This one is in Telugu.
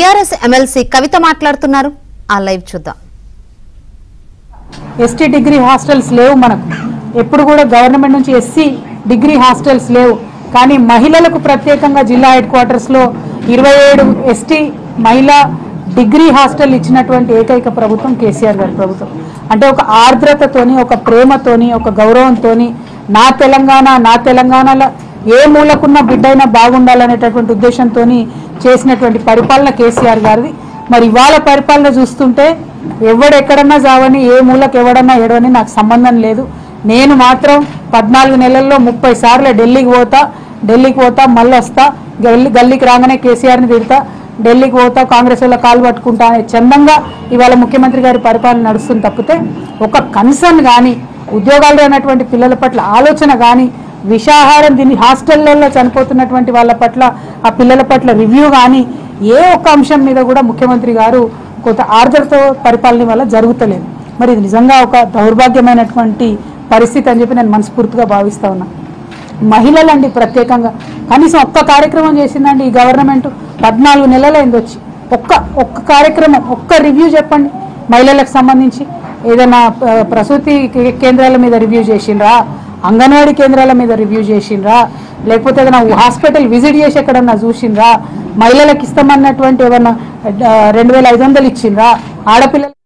టీఆర్ఎస్ ఎమ్మెల్సీ కవిత మాట్లాడుతున్నారు. ఆ లైవ్ చూద్దాం. ఎస్టీ డిగ్రీ హాస్టల్స్ లేవు, మనకు ఎప్పుడు కూడా గవర్నమెంట్ నుంచి ఎస్సీ డిగ్రీ హాస్టల్స్ లేవు. కానీ మహిళలకు ప్రత్యేకంగా జిల్లా హెడ్ క్వార్టర్స్ లో 27 ఎస్టీ మహిళా డిగ్రీ హాస్టల్ ఇచ్చినటువంటి ఏకైక ప్రభుత్వం కేసీఆర్ గారి ప్రభుత్వం. అంటే ఒక ఆర్ద్రతతోని, ఒక ప్రేమతోని, ఒక గౌరవంతోని నా తెలంగాణలో ఏ మూలకున్న బిడ్డైనా బాగుండాలనేటటువంటి ఉద్దేశంతో చేసినటువంటి పరిపాలన కేసీఆర్ గారిది. మరి ఇవాళ పరిపాలన చూస్తుంటే ఎవడెక్కడన్నా జావని, ఏ మూలకు ఎవడన్నా ఎడవని నాకు సంబంధం లేదు. నేను మాత్రం 14 నెలల్లో 30 సార్లు ఢిల్లీకి పోతా మళ్ళీ వస్తా, గల్లీకి రాగానే కేసీఆర్ని తిడతా, ఢిల్లీకి పోతా, కాంగ్రెస్ వాళ్ళ కాలు పట్టుకుంటా అనే చందంగా ఇవాళ ముఖ్యమంత్రి గారి పరిపాలన నడుస్తుంది తప్పితే ఒక కన్సర్న్ కానీ, ఉద్యోగాలు అనేటువంటి పిల్లల పట్ల ఆలోచన కానీ, విషాహారం దీని హాస్టళ్లలో చనిపోతున్నటువంటి వాళ్ళ పట్ల, ఆ పిల్లల పట్ల రివ్యూ కానీ ఏ ఒక్క అంశం మీద కూడా ముఖ్యమంత్రి గారు కొంత ఆర్ద్రతో పరిపాలన వల్ల జరుగుతలేదు. మరి ఇది నిజంగా ఒక దౌర్భాగ్యమైనటువంటి పరిస్థితి అని చెప్పి నేను మనస్ఫూర్తిగా భావిస్తా ఉన్నా. మహిళలండి ప్రత్యేకంగా కనీసం ఒక్క కార్యక్రమం చేసిందండి ఈ గవర్నమెంట్. 14 నెలలైంది వచ్చి. ఒక్క కార్యక్రమం, ఒక్క రివ్యూ చెప్పండి. మహిళలకు సంబంధించి ఏదైనా ప్రసూతి కేంద్రాల మీద రివ్యూ చేసిండ్రా, అంగన్వాడీ కేంద్రాల మీద రివ్యూ చేసిండ్రా, లేకపోతే ఏదైనా హాస్పిటల్ విజిట్ చేసి ఎక్కడన్నా చూసిండ్రా, మహిళలకు ఇస్తామన్నటువంటి ఏమన్నా 2500 ఇచ్చిండ్రా, ఆడపిల్లలు